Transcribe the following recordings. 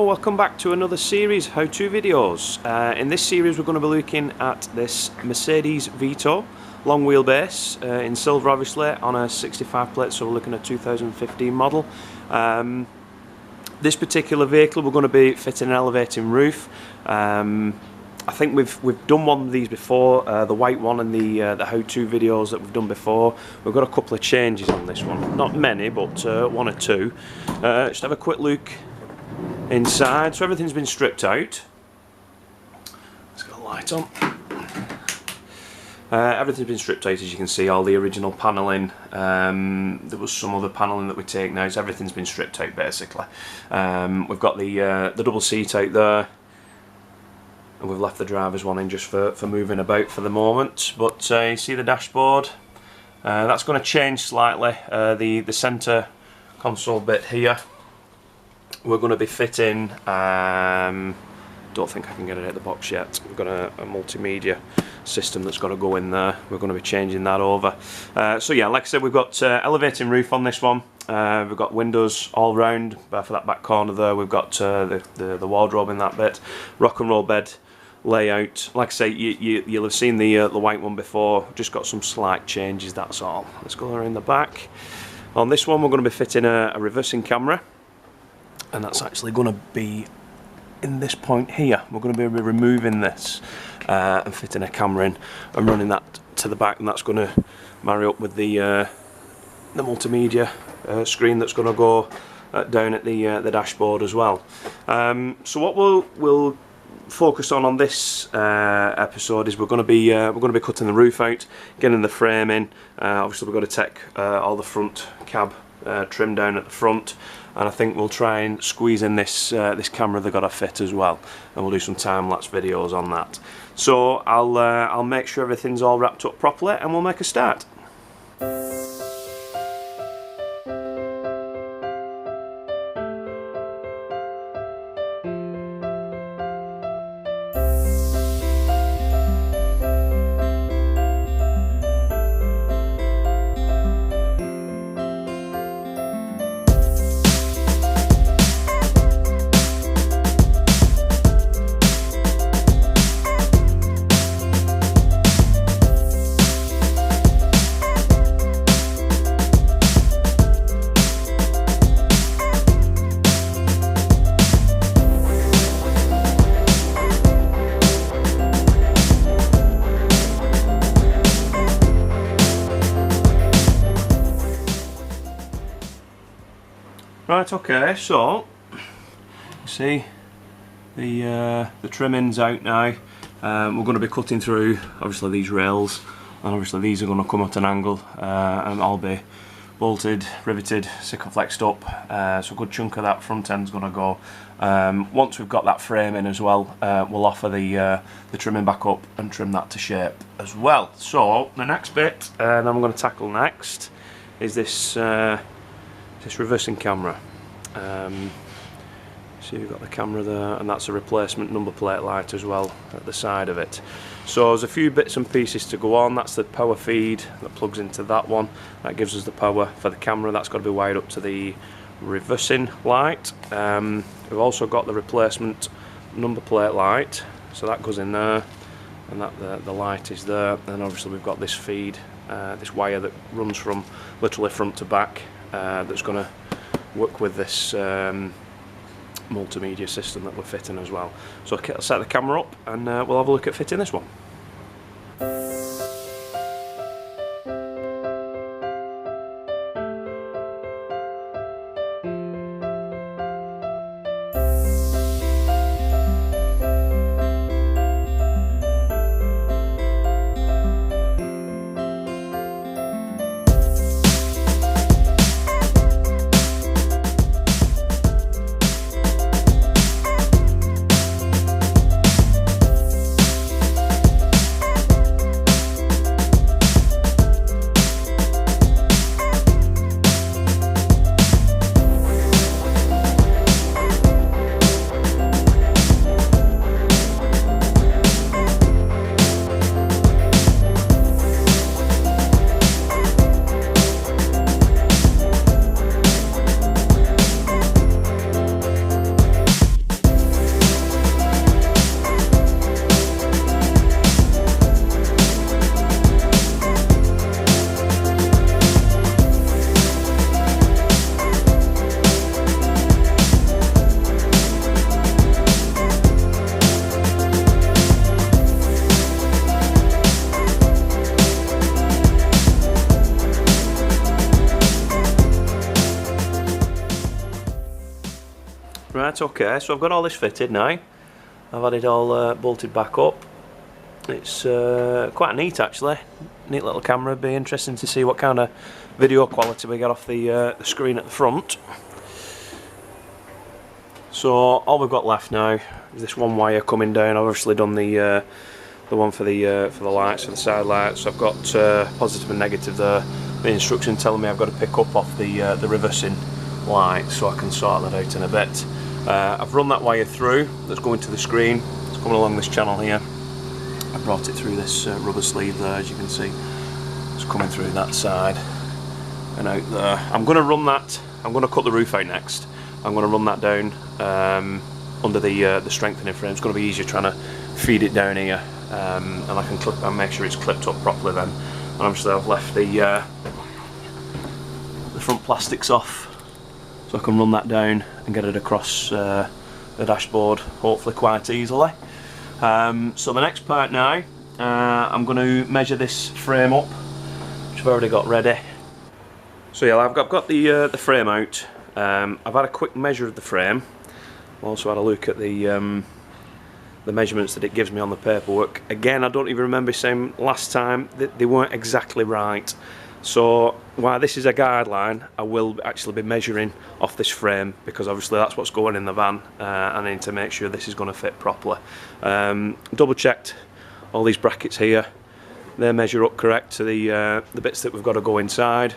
Hello, welcome back to another series, how-to videos. In this series we're going to be looking at this Mercedes Vito, long wheelbase, in silver obviously, on a 65 plate, so we're looking at 2015 model. This particular vehicle we're going to be fitting an elevating roof. I think we've done one of these before, the white one and the how-to videos that we've done before. We've got a couple of changes on this one, not many, but one or two. Just have a quick look inside. So everything's been stripped out. Let's get a light on. Everything's been stripped out, as you can see. All the original panelling. There was some other panelling that we take now, so everything's been stripped out basically. We've got the double seat out there. And we've left the driver's one in just for moving about for the moment. But you see the dashboard, that's going to change slightly. The centre console bit here, we're going to be fitting, don't think I can get it out of the box yet. We've got a multimedia system that's got to go in there. We're going to be changing that over. So yeah, like I said, we've got elevating roof on this one. We've got windows all round, for that back corner there. We've got the wardrobe in that bit. Rock and roll bed layout. Like I say, you'll have seen the white one before. Just got some slight changes, that's all. Let's go around the back. On this one we're going to be fitting a reversing camera, and that's actually going to be in this point here. We're going to be removing this and fitting a camera in and running that to the back, and that's going to marry up with the multimedia screen that's going to go down at the dashboard as well. So what we'll focus on this episode is we're going to be cutting the roof out, getting the frame in. Obviously we've got to take all the front cab trim down at the front, and I think we'll try and squeeze in this camera they've got to fit as well, and we'll do some time-lapse videos on that. So I'll make sure everything's all wrapped up properly and we'll make a start. Right, okay, so you see the trimmings out now. We're going to be cutting through obviously these rails, and obviously these are going to come at an angle and all be bolted, riveted, flexed up. So a good chunk of that front end's going to go. Once we've got that frame in as well, we'll offer the trimming back up and trim that to shape as well. So the next bit that I'm going to tackle next is this reversing camera. So you've got the camera there, and that's a replacement number plate light as well at the side of it. So there's a few bits and pieces to go on. That's the power feed that plugs into that one. That gives us the power for the camera. That's got to be wired up to the reversing light. We've also got the replacement number plate light, so that goes in there, and that the light is there. And obviously we've got this feed, this wire that runs from literally front to back, that's going to work with this multimedia system that we're fitting as well. So I'll set the camera up and we'll have a look at fitting this one. Right, okay, so I've got all this fitted now. I've had it all bolted back up. It's quite neat actually, neat little camera. It'd be interesting to see what kind of video quality we get off the screen at the front. So all we've got left now is this one wire coming down. I've obviously done the one for the lights, for the side lights. I've got positive and negative there. The instruction telling me I've got to pick up off the reversing light, so I can sort that out in a bit. I've run that wire through. That's going to the screen. It's coming along this channel here. I brought it through this rubber sleeve there, as you can see. It's coming through that side and out there. I'm going to run that. I'm going to cut the roof out next. I'm going to run that down under the strengthening frame. It's going to be easier trying to feed it down here, and I can clip and make sure it's clipped up properly then. And obviously I've left the front plastics off, so I can run that down and get it across the dashboard hopefully quite easily. So the next part now, I'm going to measure this frame up, which I've already got ready. So yeah, I've got the frame out. I've had a quick measure of the frame. I've also had a look at the measurements that it gives me on the paperwork. Again, I don't even remember saying last time that they weren't exactly right. So while this is a guideline, I will actually be measuring off this frame, because obviously that's what's going in the van. I need to make sure this is going to fit properly. Double checked all these brackets here. They measure up correct to the bits that we've got to go inside.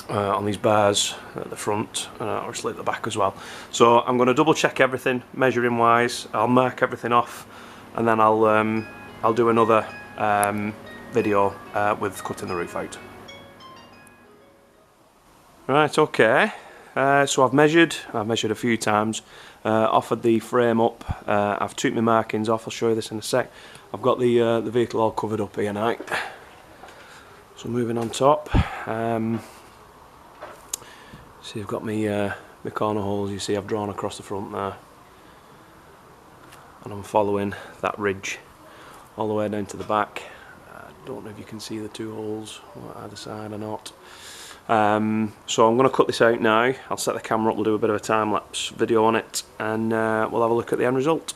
On these bars at the front, obviously at the back as well. So I'm going to double check everything measuring wise. I'll mark everything off, and then I'll do another video with cutting the roof out. Right, okay. So I've measured a few times, offered the frame up. I've took my markings off. I'll show you this in a sec. I've got the vehicle all covered up here now. So moving on top. See, I've got my corner holes. You see I've drawn across the front there, and I'm following that ridge all the way down to the back. I don't know if you can see the two holes on either side or not. So I'm going to cut this out now. I'll set the camera up, we'll do a bit of a time-lapse video on it, and we'll have a look at the end result.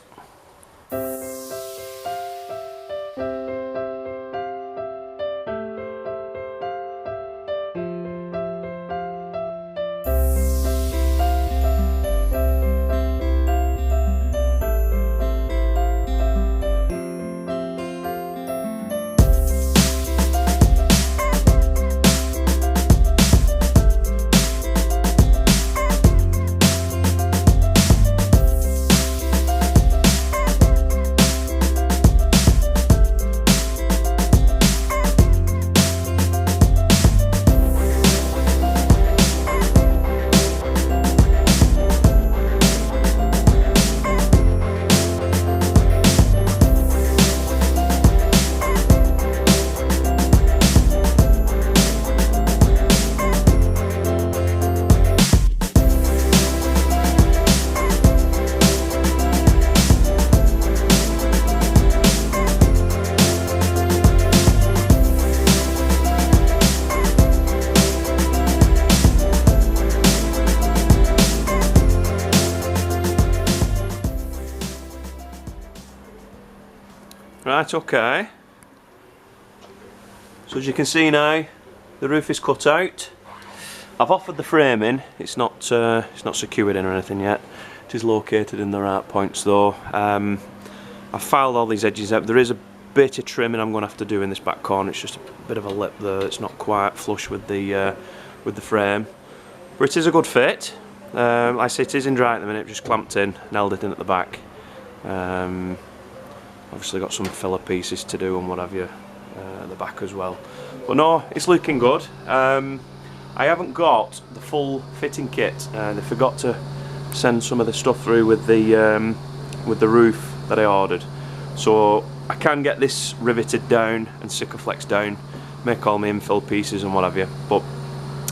Right, okay. So as you can see now, the roof is cut out. I've offered the framing. It's not secured in or anything yet. It is located in the right points though. I've filed all these edges out. There is a bit of trimming I'm going to have to do in this back corner. It's just a bit of a lip there. It's not quite flush with the frame, but it is a good fit. Like I say, it is in dry at the minute. Just clamped in, nailed it in at the back. Obviously got some filler pieces to do and what have you at the back as well. But no, it's looking good. I haven't got the full fitting kit. They forgot to send some of the stuff through with the roof that I ordered. So I can get this riveted down and Sikaflex down, make all my infill pieces and what have you. But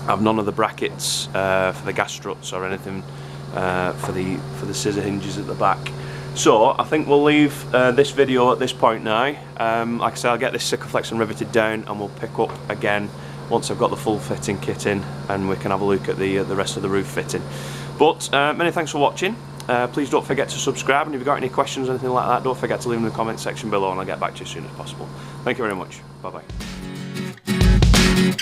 I've none of the brackets for the gas struts or anything for the scissor hinges at the back. So I think we'll leave this video at this point now. Like I said, I'll get this Sikaflex and riveted down, and we'll pick up again once I've got the full fitting kit in, and we can have a look at the rest of the roof fitting. But many thanks for watching. Please don't forget to subscribe, and if you've got any questions or anything like that, don't forget to leave them in the comment section below and I'll get back to you as soon as possible. Thank you very much. Bye bye.